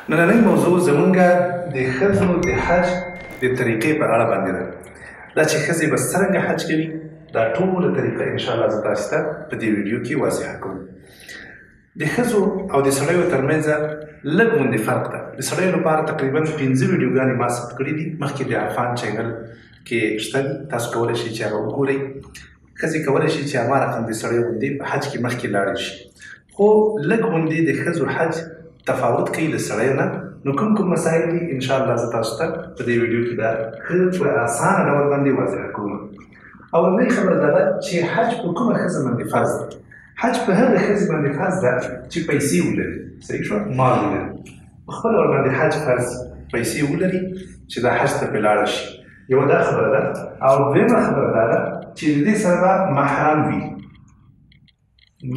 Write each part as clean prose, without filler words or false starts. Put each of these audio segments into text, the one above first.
نننۍ موضوع زمونږه د ښځو د حج د طریقې په اړه باندې ده. دا چې ښځې به څرنګه حج کوي دا ټوله طریقه انشاءالله زه تاسو ته په دې ویډیو کې واضحه کوم. د ښځو او د سړیو ترمنځ لږ غوندې فرق ده. د سړیو لپاره تقریبا 5 ویډیوګانې ما ثبت کړي دي مخکې د عرفان چینل کې شته دي، تاسو کولی شئ چې هغه وګورئ. ښځې کولی شي چې هماغه رقم د سړیو غوندې په حج کې مخکې لاړې شي، خو لږ غوندې د ښځو حج تفاوت کوي له سړیو نه. نو کوم مسایل دي انشاءالله زه تاسو ته په دې ویډیو کې دا ښه په اسانه ډول باندې واضح کوم. اولنۍ خبره دا ده چې حج په کومه ښځه باندې فرض ده. حج په هغه ښځې باندې فرض ده چې پیسې ولري، صحیح شوه، مال ولري، په خپله ورباندې حج فرض، پیسې ولري چې دا حج ته پرې لاړه شي. یوه دا خبره ده. او دویمه خبره دا ده چې د دې سره به محرم وي.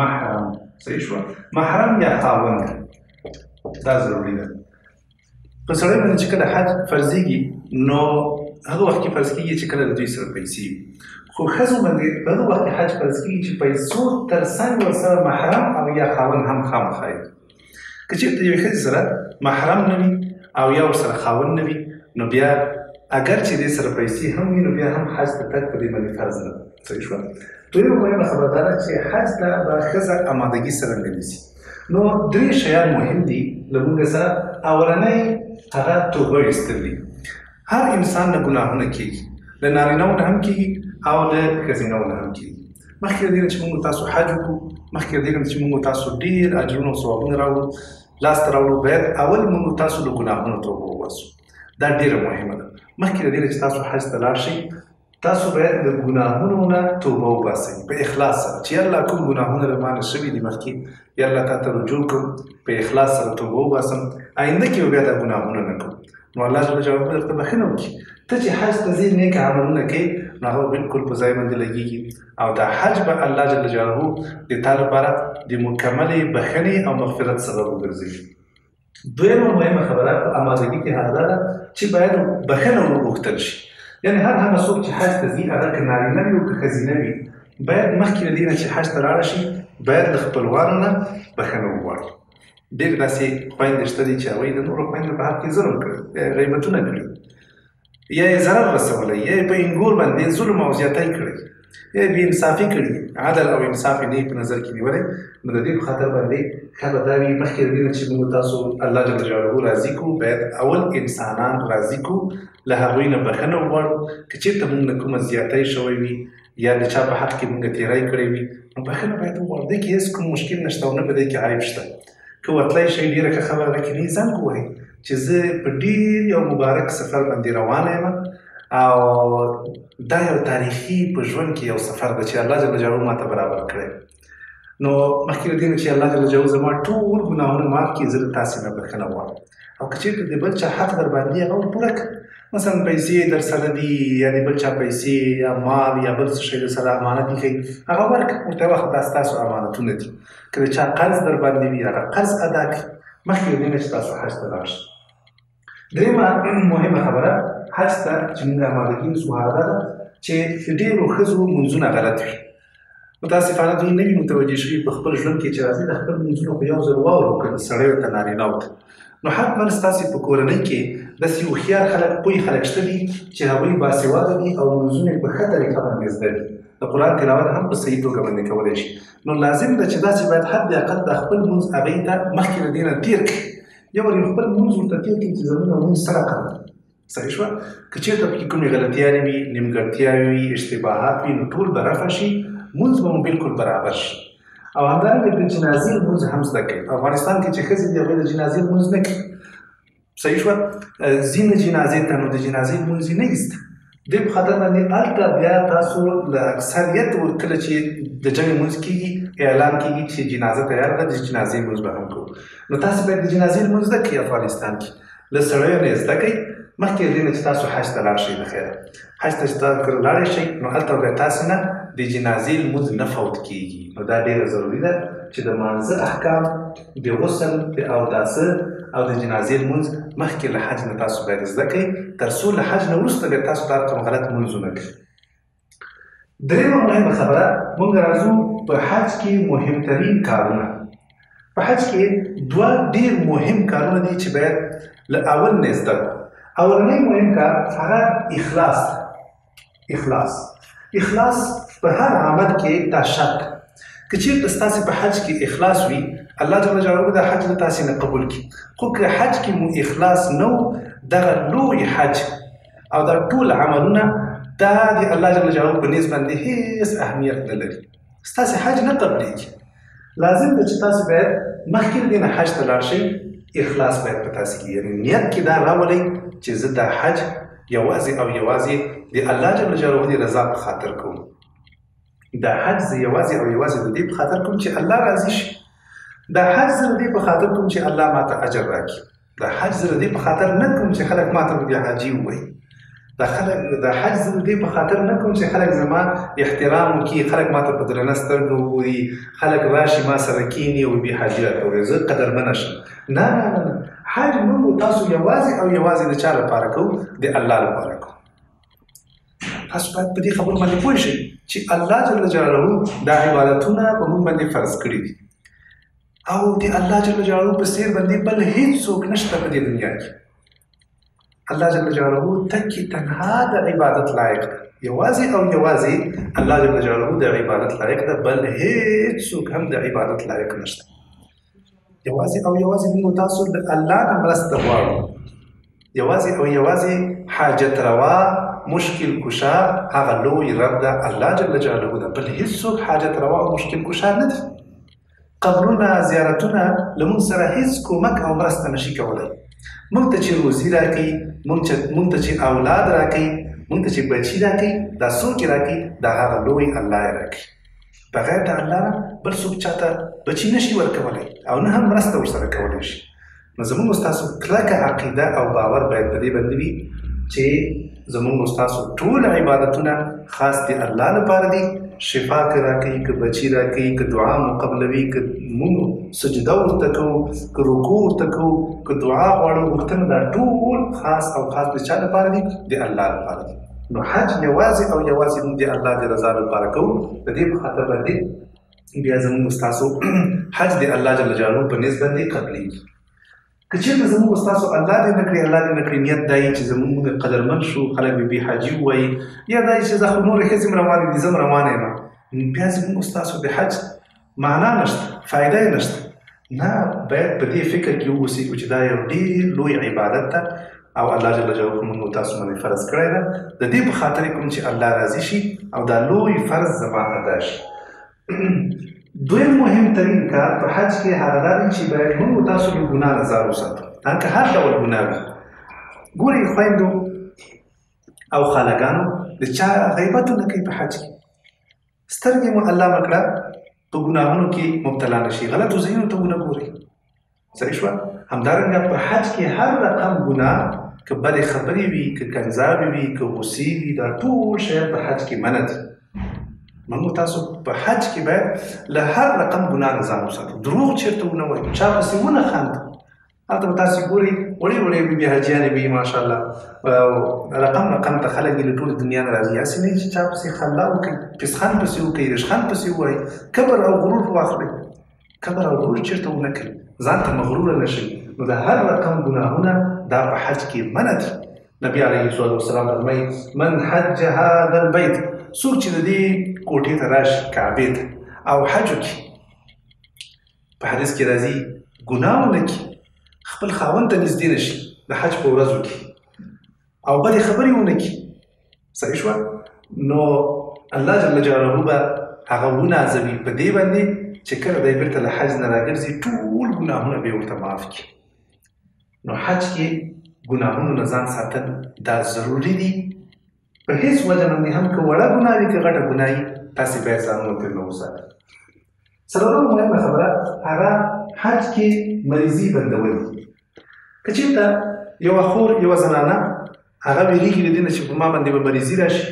محرم، صحیح شوه، محرم یا خاوند، دا ضروري ده. په سړی باندې چې کله حج فرضېږي نو هغه وخت کې فرض کېږي چې کله د دوی سره پیسې وي، خو ښځو باندې په هغه وخت کې حج فرض کېږي چې پیسو تر څنګ ورسره محرم او یا خاوند هم خامخا وي. که چېرته یوې ښځې سره محرم نه وي او یا ورسره خاوند نه وي نو بیا اگر چې دې سره پیسې هم وي نو بیا هم حج ته تګ په دې باندې فرض نه ده، صحیح شوه. دویمه مهمه خبره دا ده چې حج ته به ښځه امادګي څرنګه نیسي. نو 3 شیان مهم دي له موږ سره. اولنی هغه توبه ایستل دي. هر انسان نه ګناهونه کېږي، له نارینهو نه هم کېږي او له ښځینهو نه هم کېږي. مخکې له دې نه چې موږ تاسو حج وکړو، مخکې له دې نه چې موږ تاسو ډېر اجرونه او ثوابونه راوړو لاسته راوړو، باید اول موږ تاسو له ګناهونو توبه وباسو. دا ډېره مهمه ده. مخکې له دې نه چې تاسو حج ته لاړ شئ تاسو باید د ګناهونو نه توبه وباسئ په اخلاص سره، چې یالله کوم ګناهونه له ما نه شوي دي مخکې، یالله تا ته رجوع کوم، په اخلاص سره توبه وباسم، آینده کې به بیا دا ګناهونه نه کوم. نو الله جل جلاله به درته بښنه وکړي. ته چې حج ته ځې نیک عملونه کوې نو هغه بالکل په ځای باندې لګېږي او دا حج به الله جل جلاله د تا لپاره د مکملې بښنې او مغفرت سبب وګرځوي. دویمه مهمه خبره په امادګي کې هغه ده چې باید بښنه وغوښتل شي. یعنې هغه څوک چې حج ته ځي هغه که نارینه وي او که ښځینه وي باید مخکې له دې نه چې حج ته لاړه شي باید له خپلوانو نه بښنه وغواړي. ډېر داسې خویندې شته دي چې هغوی د نورو خویندو په حق کې ظلم کړی، غیبتونه کړي، یا یې ضرر رسولی، یا یې په انګور باندې ظلم او زیاتی کړی، یا یې بې انصافي کړي، عدل او انصاف یې نه په نظر کې نیولی. نو د دې په خاطر باندې ښه به دا وي مخکې له دې نه چې موږ تاسو الله جل جلاله راضي کړو باید اول انسانان راضي کړو، له هغوی نه بښنه وغواړو. که چېرته موږ نه کومه زیاتی شوی وي یا د چا په حق کې موږ تېری کړی وي نو بښنه باید وغواړو. دې کې هېڅ کوم مشکل نشته او نه په دې کې عیب شته. که ورتلی شئ ډېره ښه خبره ده، کنې زنګ ووهئ چې زه په ډېر یو مبارک سفر باندې روانه یم او دا یو تاریخي په ژوند کې یو سفر ده چې الله جل جلاله ما ته برابر کړی. نو مخکې له دې نه چې الله جل جلاله زما ټول ګناهونه معاف کړي زه له تاسې نه بښنه غواړم. او که چېرته د بل چا حق در باندې هغه پوره کړه، مثلا پیسې در سره دي یا د بل چا پیسې یا مال یا بل څه شی در سره امانت ایښی هغه ورکړه، ورته یې وخت دا ستاسو امانتونه دي. که د چا قرض در باندې وي هغه قرض ادا کړي مخکې له دې نه چې تاسو حج ته لاړ شئ. درېیمه مهمه خبره حج ته چې موږ امادګي نیسو هغه دا ده چې د ډېرو ښځو لمونځونه غلط وي. متاسفانه دوی نه وي متوجه شوي په خپل ژوند کې چې راځي د خپل لمونځونه په یو ځل واورو که سړیو ته نارینهو ته. نو حتما ستاسې په کورنۍ کې داسې هوښیار خلک پوه خلک شته دي چې هغوی باسواده دي او لمونځونه یې په ښه طریقه باندې زده دي، د قرآن تلاوت هم په صحیح توګه باندې کولی شي. نو لازم ده چې داسې باید حد اقل د خپل لمونځ هغوی ته مخکې له دې نه تېر کړي، یو وار یې خپل لمونځ ورته تېر کړي چې زموږ لمونځ سره کوه، صحیح شوه. که چېرته پکې کومې غلطیانې وي، نیمګړتیاوې وي، اشتباهات وي نو ټول به رفع شي، لمونځ به مو بالکل برابر شي. او همدارنګه د جنازې لمونځ هم زده کوي. په افغانستان کې چې ښځې دي هغوی د جنازې لمونځ نه کوي، صحیح شوه. ځینې جنازې ته نو د جنازې لمونځ یې نه ایسته. دې په خاطر باندې هلته بیا تاسو له اکثریت کله چې د جمع لمونځ کېږي اعلان کېږي چې جنازه تیار ده د جنازې لمونځ به هم کوو. نو تاسو باید د جنازې لمونځ زده کړئ افغانستان کې، له سړیو نه یې زده کړئ مخکې له دې نه چې تاسو حج ته لاړ شئ. د خیره حج ته چې تاسو کله لاړی شئ نو هلته به تاسو نه د جنازې لمونځ نه فوت کېږي. نو دا ډېره ضروري ده چې د مانځه احکام، د غسل، د اوداسه او د جنازې لمونځ مخکې له حج نه تاسو باید زده کړئ تر څو له حج نه وروسته بیا تاسو دا کوم غلط لمونځونه کوئ. درېیمه مهمه خبره، موږ راځو په حج کې مهمترین کارونه په حج کې دوه ډېر مهم کارونه دي چې باید له اول نه زده کړو. اولنی مهم کار هغه اخلاص. اخلاص په هر عمل کې دا شرط. که چېرته ستاسې په حج کې اخلاص وي، الله جل جلاله دا حج له تاسې نه قبول کړي. خو که حج کې مو اخلاص نه و، دغه لوی حج او دا ټول عملونه دا د الله جل جلاله په نیز باندې هیڅ اهمیت نه لري. ستاسې حج نه قبلېږي. لازم ده چې تاسې باید مخکې له دې نه حج ته لاړ شئ، اخلاص باید په تاسې کې، یعنې نیت کې دا راولئ چې زه دا حج یوازې او یوازې د الله جل جلاله د رضا په خاطر کوم. دا حج زه یوازې او یوازې د دې په خاطر کوم چې الله راضي شي. دا حج زه د دې په خاطر کوم چې الله ماته اجر راکړي. دا حج زه د دې په خاطر نه کوم چې خلک ماته بیا حاجي ووایي. دا حج زه د دې په خاطر نه کوم چې خلک زما احترام وکړي، خلک ماته په درنه سترګو وګوري، خلک راشي ما سره کښېني او بې حاجي راته ووایي، زه قدرمنه شم. نه، حج موږ تاسو یوازې او یوازې د چا لپاره کوو؟ د الله لپاره کوو. تاسو باید په دې خبرو باندې پوه شئ چې الله جل جلاله دا عبادتونه په موږ باندې فرض کړي دي او د الله جل جلاله په څېر باندې بل هېڅوک نشته په دې دنیا کې. الله جل جلاله تکي تنها د عبادت لایق ده. یوازې او یوازې الله جل جلاله د عبادت لایق ده، بل هېڅوک هم د عبادت لایق نشته. یوازې او یوازې موږ تاسو د الله نه مرسته غواړو. یوازې او یوازې حاجت روا، مشکل کشا هغه لوی رب ده، الله جل جلاله ده، بل هېڅوک حاجت روا او مشکل کشا نه دي. قبرونه، زیارتونه له موږ سره هېڅ کومک او مرسته نشي کولی. موږ ته چې روزي راکوي، موږ ته چې اولاد راکوي، موږ ته چې بچي راکوي، دا څوک یې راکوي؟ دا هغه لوی الله یې راکوي. بغیر د الله نه بل څوک چاته بچي نشي ورکولی او نه هم مرسته ورسره کولی شي. نو زموږ ستاسو کلکه عقیده او باور باید په دې باندې وي چې زموږ ستاسو ټول عبادتونه خاص د الله لپاره دي. شفا که راکوي، که بچي راکوي، که دعا مو قبلوي، که موږ سجده ورته کوو، که رکوع ورته کوو، که دعا غواړو، غوښتنه دا ټول خاص او خاص د چا لپاره دي؟ د الله لپاره دي. نو حج یوازې او یوازې موږ د الله د رضا لپاره کوو. د دې په خاطر باندې بیا زموږ ستاسو حج د الله جل جلاله په نیز باندې قبلېږي. که چېرته زموږ ستاسو الله دې نه کړي، الله دې نه کړي، نیت دا یي چې زموږ قدرمن شو، خلک به بې حاجي ووایي، یا دا چې زه خو نورې ښځې م روانې دي، زه م روانه یم، بیا زموږ ستاسو د حج معنا نشته، فایده یې نشته. نه، باید په دې فکر کې واوسېږو چې دا یو ډېر لوی عبادت ده او الله جل جلاله موږ تاسو باندې فرض کړی ده. د دې په خاطر کوم چې الله راضي شي او دا لوی فرض زما ادا شي. دویم مهم ترین کار په حج کې هغه دا دی چې باید موږ تاسو له ګناه نه ځان وساتو. که هر ډول ګناه وي. ګورئ خویندو او خالاګانو د چا غیبت نه کوي په حج کې. سترګې مو الله مه کړه په ګناهونو کې مبتلا نه شي، غلطو ځایونو ته ونه ګورئ. صحیح شوه؟ همدارنګه په حج کې هر رقم ګناه، که بدې خبرې وي، که کنځاوې وي، که غوسې وي، دا ټول شیان په حج کې منع دي. موږ تاسو په حج کې باید له هر رقم ګناه نه ځان وساتو. دروغ چېرته ونه وایو، چا پسې ونه خاندو. هلته به تاسې ګورئ وړې وړې بې حاجیانې به وي ماشاءالله، رقم ته خلک یې له ټولې دنیا نه راځي. هسې نه چې چا پسې خندا وکړي، پسخند پسې وکړي، رشخند پسې ووایي، کبر او غرور واخلئ. کبر او غرور چېرته ونه کړئ، ځان ته مغروره نه شئ. نو د هر رقم ګناهونه دا په حج کې منع دي. نبي علیه الصلاة والسلام فرمایي من حج هذا البیت، څوک چې د دې کوټې ته راشي، کعبې ته، او حج وکړي، په حدیث کې راځي ګناه ونه کړي، خپل خاوند ته نږدې نه شي د حج په ورځو کې، او بدې خبرې ونه کړي. صحیح شوه؟ نو الله جل جلاله به هغه ونازوي په دې باندې چې کله دی بېرته له حج نه راګرځي، ټول ګناهونه به یې ورته معاف کړي. نو حج کې ګناهونو نه ځان ساتل دا ضروري دي. په هیڅ وجه باندې هم که وړه ګناه وي که غټه ګناه وي، تاسې باید ځان ورته نه وساتئ. څلورمه مهمه خبره هغه حج کې مریضي بندول دي. که چېرته یوه خور، یوه زنانه هغه ویرېږي له دې نه چې په ما باندې به مریضي راشي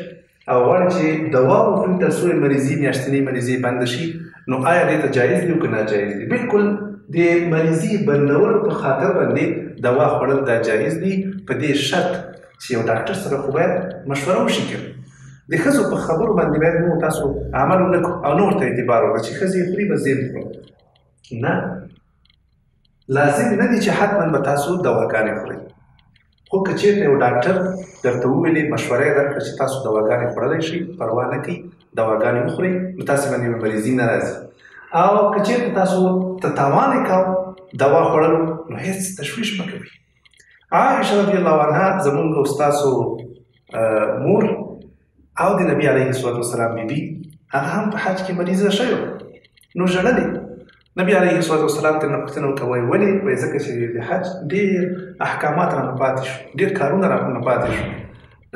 او غواړي چې دوا وخوري تر څو یې مریضي، میاشتنۍ مریضي بنده شي، نو آیا دې ته جایز دي او که ناجایز دي؟ بلکل د مریضي بندولو په خاطر باندې دوا خوړل دا جایز دي، په دې شرط چې یو ډاکټر سره خو باید مشوره وشي. که د ښځو په خبرو باندې باید موږ تاسو عمل ونه کړو او نه ورته اعتبار وکړو چې ښځې یې خوري بس زه یې خورم. نه، لازم نه دي چې حتما به تاسو دواګانې خورئ. خو که چېرته یو ډاکټر درته وویلې مشوره یې درکړه چې تاسو دواګانې خوړلی شئ، پروا نه کوي، دواګانې وخورئ، نو تاسې باندې به مریضي نه راځي. او که چېرته تاسو ته تاوان یې کاوه دوا خوړلو، نو هېڅ تشویش مه کوئ. عایشه رضی الله عنها زمونږ او ستاسو مور او د نبي علیه الصلاة والسلام بیبي هغه هم په حج کې مریضه شوې وه، نو ژړلې. نبي علیه الصلاة والسلام ترې نه پوښتنه وکړه، وایي ولې؟ وایي ځکه چې د حج ډېر احکامات رانه پاتې شو، ډېر کارونه رانه پاتې شو.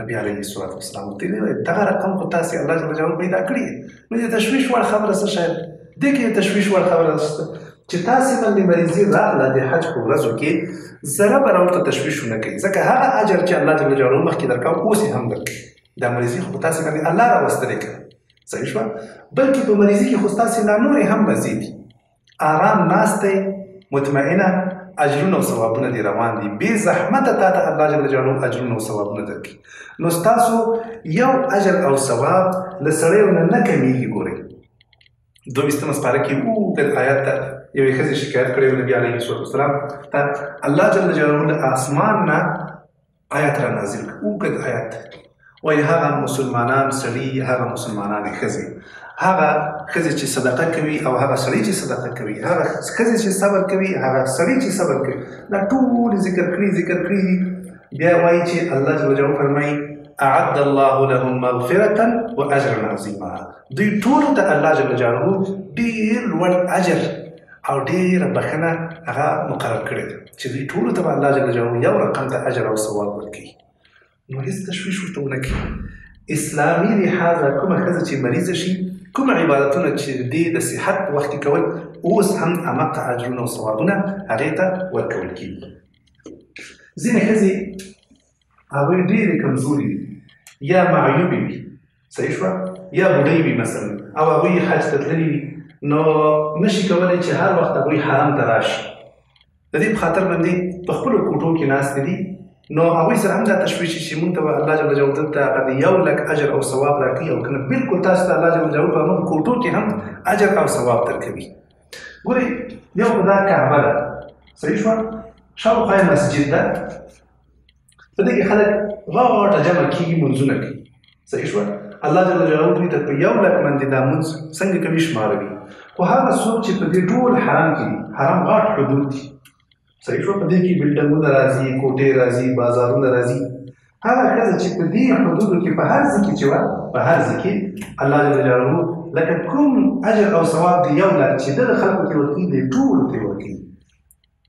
نبي علیه الصلاة والسلام ورته ویلي دغه رقم خو تاسې الله جل جلاله پیدا کړي، نو د تشویش وړ خبره څه شی ده؟ دې کې د تشویش وړ خبره شته چې تاسې باندې مریضي راغله د حج په ورځو کې، ذره به راورته تشویش ونه کوي، ځکه هغه اجر چې الله جل جلاله مخکې درکاو اوس یې هم درکوي. دا مریضي خو په تاسې باندې الله راوستلې کړه، صحیح شوه؟ بلکې په مریضي کې خو ستاسې لا نورې هم مزې دي. آرام ناست دی، مطمئنه، اجرونه او ثوابونه دې روان دي، بې زحمته تا ته الله جل جلاله اجرونه او ثوابونه درکړي. نو ستاسو یو اجر او ثواب له سړیو نه کمیږي. ګورئ 22 سپاره کې اوږد آیات ته یوې ښځې شکایت کړی و نبي علیه الصلاة والسلام ته، الله جل جلاله له آسمان نه آیات را نازل کړ، اوږد آیات. وایي هغه مسلمانان سړي، هغه مسلمانانې ښځې، هغه ښځې چې صدقه کوي او هغه سړی چې صدقه کوي، هغه ښځې چې صبر کوي، هغه سړی چې صبر کوي، دا ټول ذکر کړي دي. بیا وایي چې الله جل جلاله فرمایي اعد الله لهم مغفرة واجرا عظیما، دوی ټولو ته الله جل جلاله ډېر لوړ اجر او ډېره بخښنه هغه مقرر کړې ده چې دوی ټولو ته به الله جل جلاله یو رقم ته اجر او ثواب ورکوي. نو هېڅ تشویش ورته ونه کړي. اسلامي لحاظه کومه ښځه چې مریضه شي، کوم عبادتونه چې دې د صحت په وخت کې کول، اوس هم هماغه اجرونه او ثوابونه هغې ته ورکول کېږي. ځینې ښځې هغوی ډېرې کمزوري وي یا معیوبې وي، صحیح شوه، یا بوډۍ وي مثلا، او هغوی حج ته تللي وي، نو نشي کولی چې هر وخت هغوی حرم ته راشي. د دې په خاطر باندې په خپلو کوټو کې ناستې دي، نو هغوی سره هم دا تشویش چې موږ ته به الله جل جلاله دلته هغه د 1 لک اجر او ثواب راکوي، او که نه بلکل تاسو ته الله جل جلاله په همغه کوټو کې هم اجر او ثواب درکوي. ګورئ یو خو دا کعبه ده، صحیح شوه، شاوخوا یې مسجد ده، په دې کې خلک غاټه جمع کېږي، لمونځونه کوي، صحیح شوه. الله جل جلاله دوی ته په 1 لک باندې دا لمونځ څنګه کوي شماروي. خو هغه څوک چې په دې ټول حرم کې دي، حرم غاټ حدود دي، صحیح شوه، په دې کې بلډنګونه راځي، کوټې راځي، بازارونه راځي. هغه ښځه چې په دې حدودو کې په هر ځای کې چې وه، په هر ځای کې الله جل جلاله لکه کوم اجر او ثواب د 1 لک چې دغه خلکو ته ورکوي، دې ټولو ته ورکوي،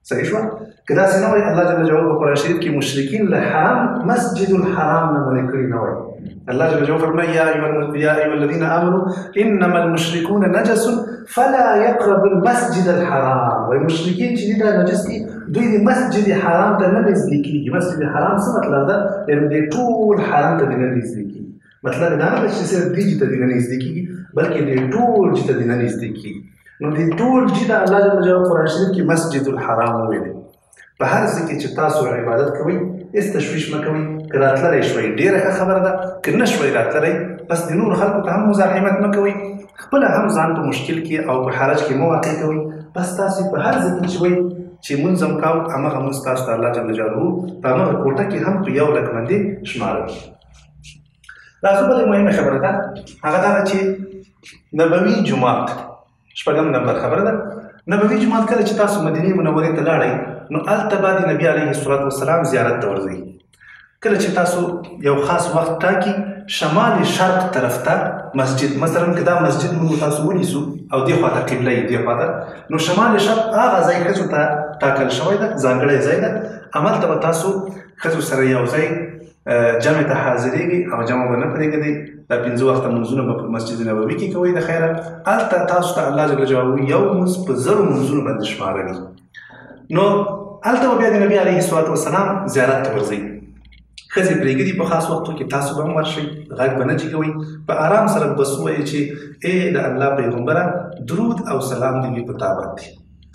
صحیح شوه. که داسې نه وای الله جل جلاله په قرآن شریف کې مشرکین له حرم مسجد الحرام نه منع کړي نه وای. الله جل جلاله فرمایي یا ایها الذین آمنوا انما المشرکون نجس فلا يقربوا المسجد الحرام. وای مشرکین چې دا نجس دي، دوی د مسجد حرام ته نه نږدې کېږي. مسجد حرام څه مطلب ده؟ یعنې د ټول حرم ته دې نه نږدې کېږي. مطلب دا نه ده چې صرف دې ته دې نه نږدې کېږي، بلکې د ټول ته دې نه نږدې کېږي. نو د ټول ته الله جل جلاله قرآن شریف کې مسجد الحرام ویلی. په هر ځای کې چې تاسو عبادت کوئ، هېڅ تشویش مه کوئ. که راتللی شوئ ډېره ښه خبره ده، که نه شوئ راتللی، بس د نورو خلکو ته هم مزاحمت مه کوئ، خپله هم ځان په مشکل کې او په حرج کې مه واقع کوئ. بس تاسو په هر ځای کې چې وئ چې مونځ هم کوو، همغه مونځ تاسو ته الله جل جلاله په همغه کوټه کې هم په 1 لک باندې شماروي. راځو بلې مهمه خبره ده، هغه دا ده چې نبوي جومات 8 نمبر خبره ده. نبوي جومات کله چې تاسو مدینې منورې ته لاړئ، نو هلته به د نبي علیه الصلاة والسلام زیارت ته ورځئ. کله چې تاسو یو خاص وخت ټاکي، شمال شرق طرف ته مسجد، مثلا که دا مسجد موږ تاسو ونیسو او دې خواته قبله یې دې خواته، نو شمال شرق هغه ځای ښځو ته ټاکل شوی ده، ځانګړی ځای ده. هملته به تاسو ښځو سره یو ځای جمع ته حاضرېږي او جمع به نه پرېږدئ. دا 5 وخته لمونځونه به په مسجد نبوي کې کوئ د خیره. هلته تاسو ته الله جل جلاله یو لمونځ په 1000 لمونځونو باندې شماروي. نو هلته به بیا د نبي علیه الصلاة والسلام زیارت ته ورځئ. ښځې پرېږدي په خاص وختو کې، تاسو به هم ورشئ، غږ به نه جګوئ، په آرام سره بس ووایئ چې ای د الله پیغمبره درود او سلام دې وي په تا باندې،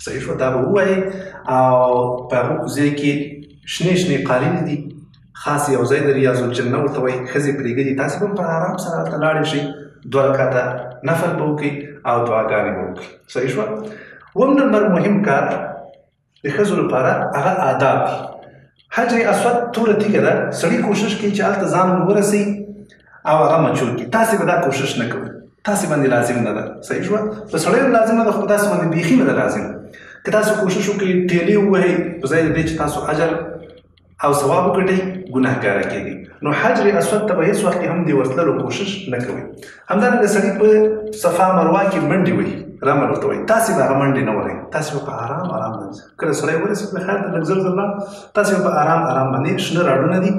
صحیح شوه. دا به ووایئ او په هغه ځای کې شنې شنې قالینې دي، خاص یو ځای د ریاض الجنه ورته وایي. ښځې پرېږدي، تاسې به هم په آرام سره هلته لاړې شئ، 2 رکعته نفل به وکړئ او دعاګانې به وکړئ، صحیح شوه. 1 نمبر مهم کار د ښځو لپاره هغه آداب دي. حجر اسود توره تیږه ده، سړي کوشش کوي چې هلته ځان ورسوي او هغه مچول کړي. تاسې به دا کوشش نه کوئ، تاسې باندې لازم نه ده. صحیح شوه؟ په سړیو لازم نه ده، خو په تاسې باندې بیخي نه ده لازم. که تاسو کوشش وکړئ ټیلې ووهئ په ځای د دې چې تاسو اجر او ثواب وګټئ، ګناهګاره کېږئ. نو حجر اسود ته به هېڅ وخت کې هم د ورتللو کوشش نه کوئ. همدارنګه سړي په صفا مروه کې منډې وهي، رمل ورته وایي، تاسې به هغه منډې نه وهئ، تاسې به په ارام ارام باندې کله سړی ورسېد د خیر ته لږ زر زر تاسې به په ارام ارام باندې شنه راډونه دي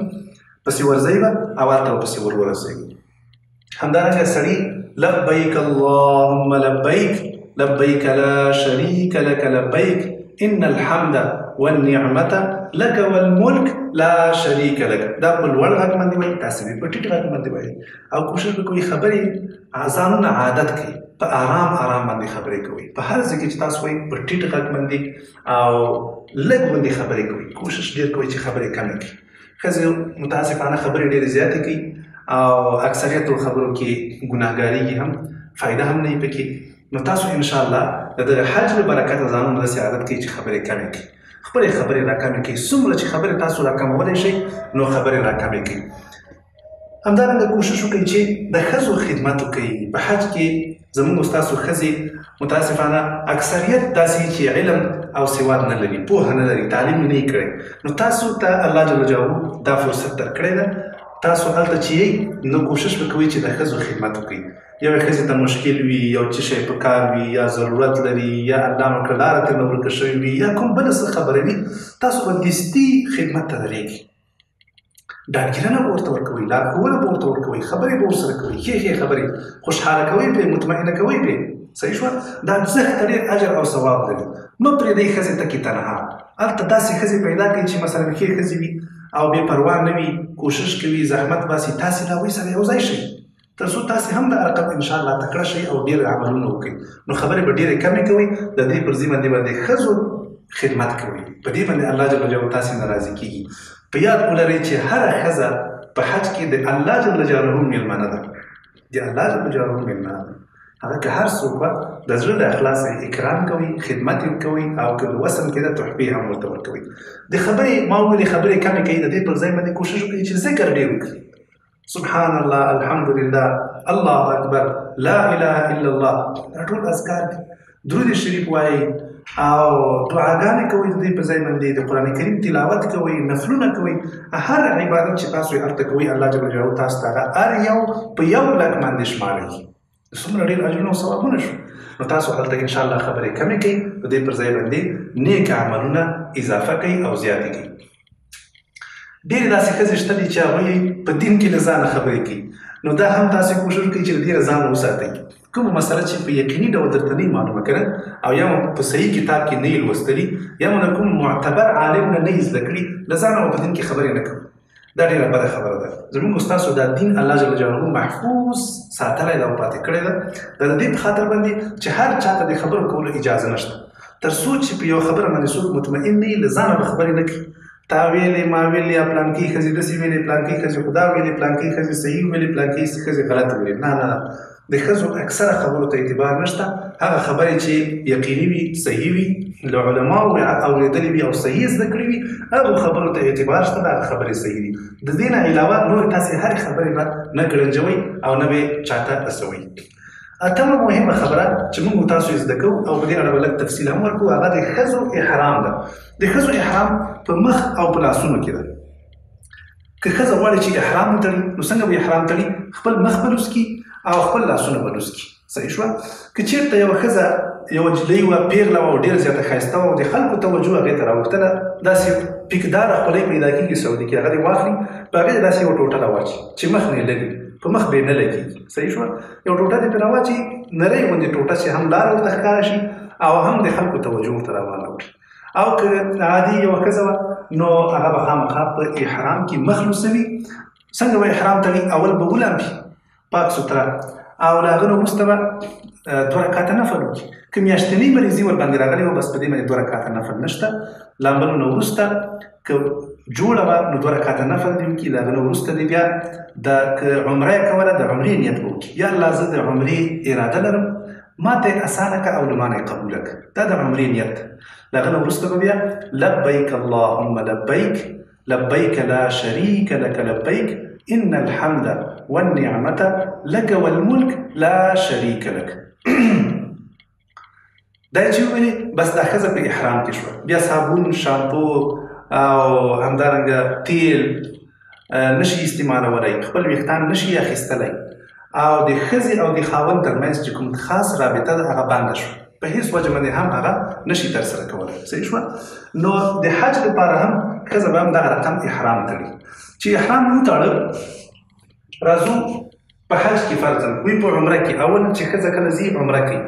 پسې ورځئ به او هلته به پسې ورسئ. همدارنګه سړي لبیک اللهم لبیک لبیک لا شریک لک لبیک ان الحمد والنعمة لك والملك لا شریک لک. دا په لوړ غږ باندې وایي، تاسې به په ټیټ غږ باندې وایي او کوشش به کوئ خبرې ځانونه عادت کړئ، په ارام ارام باندې خبرې کوئ. په هر ځای کې چې تاسو وایي په ټیټ غږ باندې او لږ باندې خبرې کوئ. کوشش ډېر کوئ چې خبرې کمې کړئ. ښځې متاسفانه خبرې ډېرې زیاتې کوي او اکثریت خبرو کې ګناهګارېږي هم، فایده هم نه وي پکې. نو تاسو انشاءالله د دغه حج له برکته ځانونه داسې عادت کوئ چې خبرې کمې کړئ. خپلې خبرې راکمې کړئ. څومره چې خبرې تاسو راکمولی شئ نو خبرې راکمې کړئ. همدارنګه کوشش وکړئ چې د ښځو خدمت وکړئ. په حج کې زموږ ستاسو ښځې متاسفانه اکثریت داسې چې علم او سواد نه لري، پوهه نه لري، تعلیم نه یې کړی. نو تاسو ته الله جل جلاله دا فرصت درکړی ده. تاسو هلته چې یئ نو کوشش به کوئ چې د ښځو خدمت وکړئ. یوې ښځې ته مشکل وي، یو څه شی په کار وي، یا ضرورت لري، یا الله نو کړه لاره ترې نه ورکه شوې وي، یا کوم بله څه خبره وي، تاسو به دستي خدمت ته درېږئ. ډاډګیرنه به ورته ورکوئ، لارښوونه به ورته ورکوئ، خبرې به ورسره کوئ، ښې ښې خبرې، خوشحاله کوئ پرې، مطمئنه کوئ پرې. صحیح شوه؟ دا ځکه ډېر اجر او ثواب لري. مه پرېږدئ ښځې تکې تنها. هلته داسې ښځې پیدا کړئ چې مثلا ښې ښځې وي او بې پروا نه وي، کوشش کوي، زحمت باسي. تاسې له هغوی سره یو ځای شئ تر څو تاسې هم د رقم انشاءالله تکړه شئ او ډېر عملونه وکړئ. نو خبرې به ډېرې کمې کوئ. د دې پر ځای باندې ښځو خدمت کوئ. په دې باندې الله جل جلاله تاسې نه راضي کېږي. په یاد ولرئ چې هره ښځه په حج کې د الله جل جلاله مېلمنه ده. د الله جل جلاله مېلمنه ده. هغه که هر څوک به د زړه د اخلاصه اکرام کوي، خدمت یې کوي او که وسم کېده تحفې هم ورته ورکوي. د خبرې ما وویلې خبرې کمې کوي. د دې پر ځای باندې کوشش وکړئ چې ذکر ډېر وکړي. سبحان الله، الحمدلله، الله اکبر، لا اله الا الله. دا ټول اذکار دي. درود شریف وایي او دعاګانې کوئ. د دې په ځای باندې د قرآن کریم تلاوت کوئ، نفلونه کوئ. هر عبادت چې تاسو یې هلته کوئ الله جل جلاله تاسو ته هر یو په یو لک باندې شمارئ. څومره ډېر اجرونه او ثوابونه شو. نو تاسو هلته انشاءالله خبرې کمې کوئ. په دې پر ځای باندې نیک عملونه اضافه کوئ او زیاتې کوئ. ډېرې داسې ښځې شته دي چې هغوی په دین کې له ځانه خبرې کوي. نو دا هم تاسې کوشش کوئ چې له دې نه ځان وساتئ. کومه مسله چې په یقیني ډول درته نه وي معلومه که نه، او یا مو په صحیح کتاب کې نه یې لوستلي، یا مو د کوم معتبر عالم نه نه یې زده کړي، له ځانه مو په دین کې خبرې نه کوئ. دا ډېره بده خبره ده. زموږ ستاسو دا دین الله جل جلاله محفوظ ساتلی ده او پاتې کړی ده. دا د دې په خاطر باندې چې هر چا ته د خبرو کولو اجازه نشته. تر څو چې په یو خبره باندې څوک مطمئن نه وي، له ځانه به خبرې نه کوي. تا ویلې، ما ویلې، یا پلانکۍ ښځې داسې ویلې، پلانکۍ ښځې خو دا ویلې، پلانکۍ ښځې صحیح ویلې، پلانکۍ ښځې غلط ویلې. نه نه، د ښځو اکثره خبرو ته اعتبار نشته. هغه خبرې چې یقیني وي، صحیح وي، له علماو اورېدلې وي او صحیح زده کړې وي، هغو خبرو ته اعتبار شته. هغه خبرې صحیح دي. د دې نه علاوه نورې تاسې هرې خبرې به نه ګړنجوئ او نه به یې چاته رسوئ. اتمه مهمه خبره چې موږ تاسو یې زده کوو او په دې اړه به لږ تفصیل هم ورکوو، هغه د ښځو احرام ده. د ښځو احرام په مخ او په لاسونو کې ده. که ښځه غواړي چې احرام وتړي نو څنګه به احرام تړي؟ خپل مخ به لوس کړي او خپل لاسونه به لوس کړي. صحیح شوه؟ که چېرته یوه ښځه یوه نجلۍ وه، پیغله وه او ډېره زیاته ښایسته وه او د خلکو توجه هغې ته راوښتله، داسې پیکداره خولۍ پیدا کېږي سعودي کې، هغه دې واخلي، په هغې دې داسې یوه ټوټه راواچي چې مخ نه یې لګي، په مخ به یې نه لګېږي. صحیح شوه؟ یو ټوټه دې پرې راواچي، نرۍ غوندې ټوټه چې هم لاره ورته ښکاره شي او هم د خلکو توجه ورته راواړوي. او که عادي یوه ښځه وه نو هغه به خامخا په احرام کې مخ لوڅوي. څنګه به احرام تړي؟ اول به ولامبي پاک سوتره، او له هغه نه وروسته به 2 رکعته نفل وکړي. که میاشتنۍ مریضي ورباندې راغلې وه بس په دې باندې 2 رکعته نفل نشته. لامبلو نه وروسته که جوړه وه نو 2 رکعته نفل دې وکړي. له هغه نه وروسته دې بیا که عمره یې کوله د عمرې نیت به وکړي، یا الله زه د عمرې اراده لرم ما ته اسانه که او له ما نه قبوله که دا د عمرې نیت له هغه نه وروسته به بیا لبیک اللهم لبیک لبیک لا شریک لک لبیک ان الحمد والنعمة لك والملك لا شریک لک دا چې وویلې بس دا ښځه په احرام کې شوه بیا صابون شامپو او همدارنګه تیل نشي استعمالولی خپل ویښتان نشي اخیستلی او د ښځې او د خاوند ترمنځ چې کوم خاص رابطه ده هغه بنده شوه په هیڅ وجه باندې هم هغه نشي ترسره کولی صحیح شوه نو د حج لپاره هم ښځه به هم دغه رقم احرام تړي چې احرام وتړه راځو په حج کې فرضاً وي په عمره کې اول چې ښځه کله ځي عمره کوي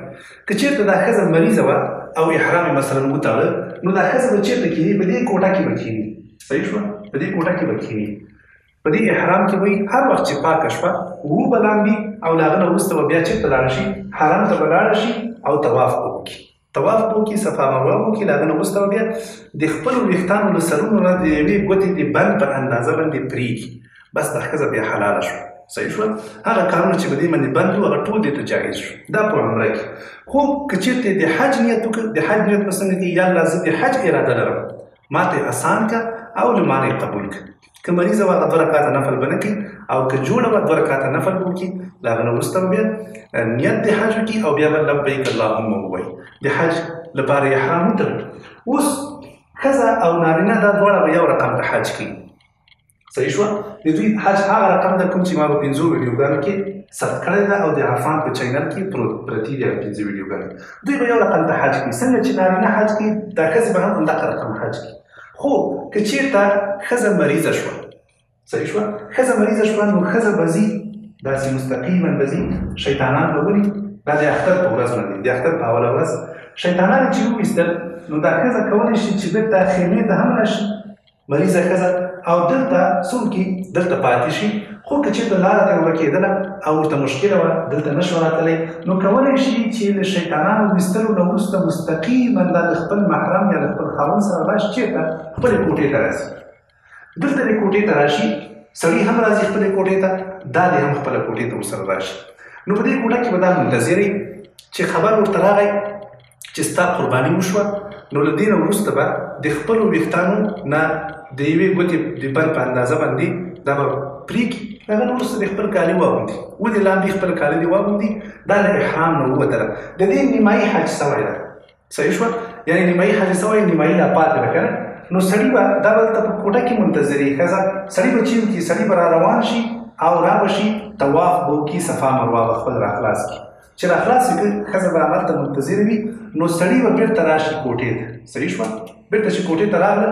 که چېرته دا ښځه مریضه وه او احرام یې مثلا وتړه نو دا ښځه به چېرته کښېني په دې کوټه کې به کښېني صحیح شوه په دې کوټه کې به کښېني په دې احرام کې وایي هر وخت چې پاکه شوه وو به لامبي او له هغه نه وروسته به بیا چېرته لاړه شي حرم ته به لاړه شي او طواف به وکړي طواف به وکړي صفا مروه به وکړي له هغه نه وروسته به بیا د خپلو ویښتانو له سرونو نه د یوې ګوتې د بند په اندازه باندې پرېږي بس دا ښځه بیا حلاله شوه صحیح شوه هغه کارونه چې په دې باندې بند وو هغه ټول دې ته جایز شو دا په عمره کې خو که چېرته د حج نیت وکړه د حج نیت به څنګه کړي یا الله زه د حج اراده لرم ما ته اسان که او له ما نه قبول که که مریضه وه هغه 2 رکعاته نفل به نه کوي او که جوړه وه 2 رکعاته نفل به وکړي له هغه نه وروسته به بیا نیت د حج وکړي او بیا به لبیک اللهم ووایي د حج لپاره احرام وتړي اوس ښځه او نارینه دا دواړه به یو رقم د حج کوي صحیح شوه د دوی حج هغه رقم ده کوم چې ما په 5 ویډیوګانو کې ثبت کړی ده او د عرفان په چینل کې پرتې دي هغه 5 ویډیوګانې دوی به یو رقم د حج کوي څنګه چې نارینه حج کوي دا ښځې به هم همدغه رقم حج کوي خو که چېرته ښځه مریضه شوه صحیح شوه ښځه مریضه شوه نو ښځه به ځي داسې مستقیما به ځي شیطانان به ولي دا د اختر په ورځ باندې د اختر په اوله ورځ شیطانان چې وویستل نو دا ښځه کولی شي چې بېرته خیمې ته هم راشي مریضه ښځه او دلته څوکي دلته پاتې شي خو که چېرته لاره ته ورکېدله او ورته مشکله وه دلته نه شوه راتلی نو کولی شي چې له شیطانانو ویستلو نه وروسته مستقیما دا د خپل محرم یا د خپل خاوند سره راشي چېرته خپلې کوټې ته راشي دلته دې کوټې ته راشي سړي هم راځي خپلې کوټې ته دا دې هم خپله کوټې ته ورسره راشي نو په دې کوټه کې به دا منتظر چې خبر ورته راغی چې ستا قرباني وشوه نو له دې نه وروسته به د خپلو ویښتانو نه د یوې ګوتې د بند په اندازه باندې دا به پرېږدي هغه نه وروسته د خپل کالي واغوندي ولې لاندې خپل کالي دې واغوندي دا د احرام نه ووتله د دې نیمایي حج سوی ده صحیح شوه یعنې نیمایي حج سوی نیمایي لا پاتې ده که نه نو سړي به دا به دلته په کوټه کې منتظر وي ښځه سړي به چې وکړي سړي به را روان شي او را به شي طواف به وکړي صفا مروه به خپل راخلاص کړي چې راخلاص یې کړي ښځه به هملته منتظر وي نو سړي به بېرته راشي کوټې ته صحیح شوه بېرته چې کوټې ته راغله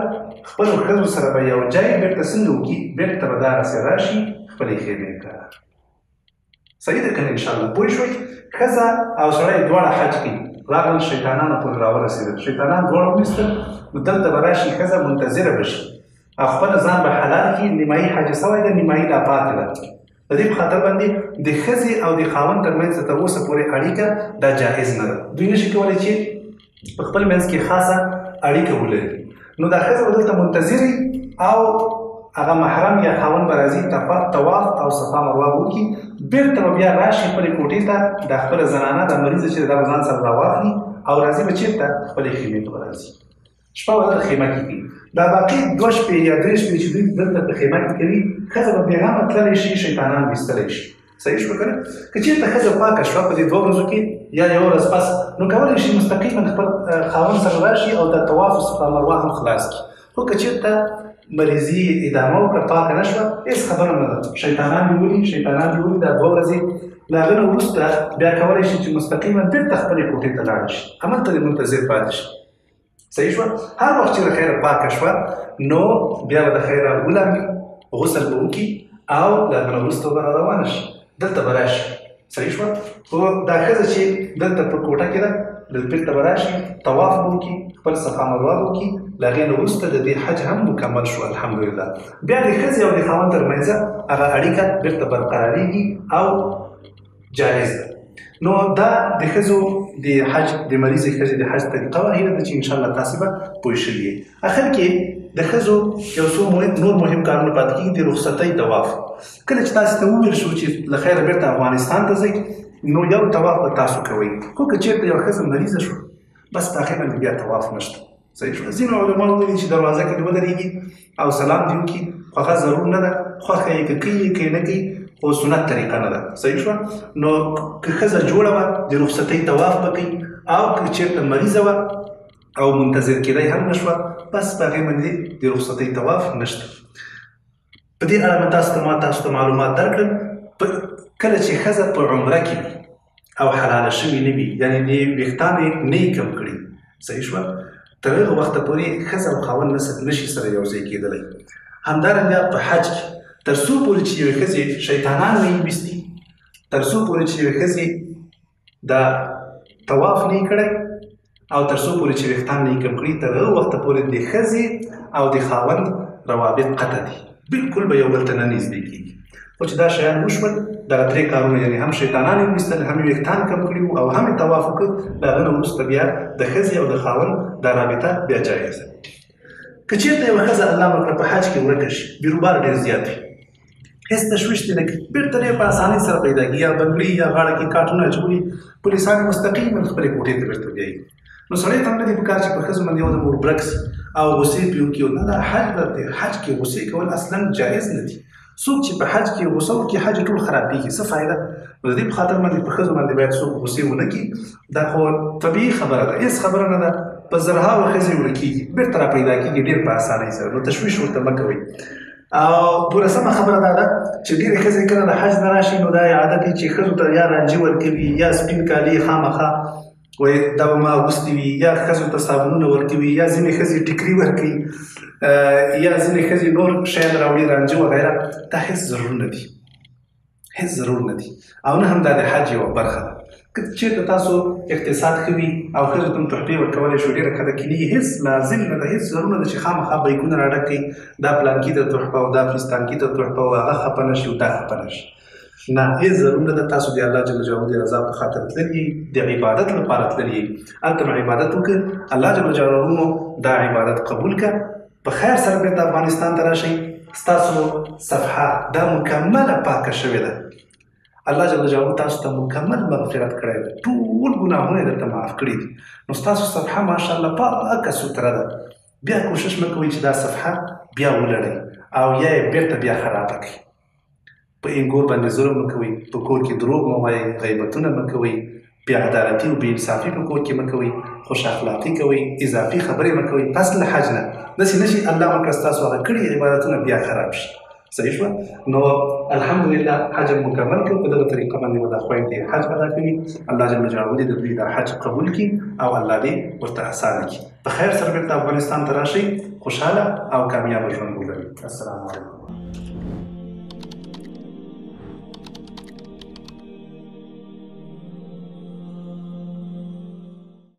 خپلو ښځو سره به یو ځای بېرته څنګه وکړي بېرته به دغسې راشي خپلې خیمې ته صحیح ده که نه انشاءالله پوه شوئ ښځه او سړی دواړه حج کوي راغلل شیطانانو پورې راورسېدل شیطانان دواړه ونیستل نو دلته به راشي ښځه منتظره به شي او خپله ځان به حلال کړي نیمایي حج سوی ده نیمایي لا پاتې ده د دې په خاطر باندې د ښځې او د خاوند ترمنځ تر اوسه پورې اړیکه دا جایز نه ده دوی نشي کولی چې په خپل منځ کې خاصه اړیکه ولري نو دا ښځه به دلته منتظر او هغه محرم یا خاوند به راځي طواف او صفا مروه وکړي بېرته به بیا راشي خپلې کوټې ته دا خپله زنانه دا مریضه چې دا به ځان سره راواخلي او راځي به چېرته خپلې خیمې ته به راځي شپه به دلته خیمه کې کوي دا باقي 2 شپې یا 3 شپې چې دوی دلته په خیمه کې کوي ښځه به بېغمه تللی شي شیطانان ویستلی شي صحیح شوه که نه که چېرته ښځه پاکه شوه په دې 2 ورځو کې یا یوه ورځ پس نو کولی شي مستقیما خپل خاوند سره راشي او د طواف او صفا مروه هم خلاص کړي خو که چېرته مریضي ادامه وکړه پاکه نه شوه هېڅ خبره نه ده شیطانان دې ولي دا 2 ورځې له هغه نه وروسته بیا کولی شي چې مستقیما بېرته خپلې کوټې ته لاړه شي هملته دې منتظر پاتې شي صحیح شوه هر وخت چې د خیره پاکه شوه نو بیا به د خیره ولامبي غسل به وکړي او له هغه نه وروسته به روانه شي دلته به راشي صحیح شوه خو دا ښځه چې دلته په کوټه کې ده بېرته به راشي طواف به وکړي خپل صفا مروه به وکړي له هغې نه وروسته د دې حج هم مکمل شو الحمدلله بیا د ښځې او د خاوند ترمنځ هغه اړیکه بېرته برقرارېږي او جایز ده نو دا د ښځو د حج د مریضې ښځې د حج طریقه وه هیله ده چې انشاءالله تاسې به پوه شوي یې اخر کې د ښځو یو څو نور مهم کارونه پاتې کېږي د رخصتۍ طواف کله چې تاسې ته وویل شو چې له خیره بېرته افغانستان ته ځئ نو یو طواف به تاسو کوئ. خو که چېرته یوه ښځه مریضه شوه بس په هغې باندې بیا طواف نشته. صحیح شوه. ځینو علماو ویلي چې دروازه کې دې ودرېږي او سلام دې وکړي، خو هغه ضرور نه ده. خوښه یې که کوي یې که یې نه کوي، خو سنت طریقه نه ده. صحیح شوه. نو که ښځه جوړه وه د رخصتۍ طواف به کوي، او که چېرته مریضه وه او منتظر کېدی هم نه شوه بس په هغې باندې د رخصتۍ طواف نشته. په دې اړه مې تاسو ته معلومات درکړل. کله چې ښځه په عمره کې وي او حلاله شوې نه وي، یعنې د ویښتان یې نه یې کم کړي، صحیح شوه، تر هغه وخته پورې ښځه او خاوند نشي سره یو ځای کېدلی. همدارنګه په حج کې تر څو پورې چې یوې ښځې شیطانان نه یې ویستي، تر څو پورې چې یوې ښځې دا طواف نه یې کړی او تر څو پورې چې ویښتان نه یې کم کړي، تر هغه وخته پورې د ښځې او د خاوند روابط قطع دي، بالکل به یو بل ته نه نږدې کېږي. خو چې دا شیان وشول، دغه درې کارونه، یعنې هم شیطانان یې ویستل، هم یې ویښتان کم کړي وو او هم یې طواف وکړ، د هغه نه وروسته بیا د ښځې او د خاوند دا رابطه بیا جایزه. که چېرته یوه ښځه الله مکړه په حج کې ورکه شي، بیروبار ډېر زیات وي، هېڅ تشویش دې نه کوي، بېرته ډېر په اسانۍ سره پیدا کېږي، یا بنګړي یا غاړه کې کاټونه اچولي، پولیسان یې مستقیما خپلې کوټې ته بېرته بیایي. نو سړی ته هم نه دي پکار چې په ښځو باندې یو دم وربرک سي او غصې پرې وکړي. نه، دا حج دی، حج کې غصې کول اصلا جایز نه دي. څوک چې په حج کې غصه وکړي حج ټول خرابېږي، څه فایده؟ نو د دې په خاطر باندې په ښځو باندې باید څوک غصې ونه کړي. دا خو طبیعي خبره ده، هېڅ خبره نه ده. په زرهاوو ښځې ورکېږي، بېرته را پیدا کېږي ډېر په اسانۍ سره، نو تشویش ورته مه کوئ. او دولسمه خبره دا ده چې ډېرې ښځې کله د حج نه راشي، نو دا یې عادت دی چې ښځو ته یا رانجې ورکوي یا سپین کالي خامخا وایي دا به ما اغوستي وي، یا ښځو ته صابونونه ورکوي، یا ځینې ښځې ټیکري ورکوي، یا ځینې ښځې نور شیان راوړي، رانجه وغیره. دا هېڅ ضرور نه دي، هېڅ ضرور نه دي، او نه هم دا د حج یوه برخه ده. که چېرته تاسو اقتصاد ښه وي او ښځو ته هم تحفې ورکولی شو، ډېره ښه ده. کینې هېڅ لازم نه ده، هېڅ ضرور نه ده چې خامخا بیکونه راډک کړي، دا پلانکي ته تحفه او دا فلسطانکي ته تحفه او هغه خفه نه شي او دا خفه نه شي. نه، هېڅ ضرور نه ده. تاسو د الله جل جلاله د رضا په خاطر تللي، د عبادت لپاره تللي، هلته مو عبادت وکړه، الله جل جلاله مو دا عبادت قبول کړه، په خیر سره بېرته افغانستان ته راشئ، ستاسو صفحه دا مکمله پاکه شوې ده. الله جل جلاله تاسو ته مکمل مغفرت کړی ده، ټول ګناهونه یې درته معاف کړي دي. نو ستاسو صفحه ماشاءالله پاکه سوتره ده. بیا کوشش مه کوئ چې دا صفحه بیا ولړئ او یا یې بېرته بیا خرابه کړئ. په انګور باندې ظلم مه کوئ، په کور کې دروغ مه وایئ، غیبتونه مه کوئ، بې عدالتي او بې انصافي په کور کې مه کوئ، خوش اخلاقي کوئ، اضافي خبرې مه کوئ. پس له حج نه داسې نه شي الله مکړه ستاسو هغه کړي عبادتونه بیا خراب شي. صحیح شوه. نو الحمدلله حج مکمل کړ، په دغه طریقه باندې به دا خویندې حج ادا کوي. الله جل جلاله دې د دوی دا حج قبول کړي او الله دې ورته اسانه کړي. په خیر سره بېرته افغانستان ته راشئ، خوشحاله او کامیابه ژوند ولرئ. السلام علیکم.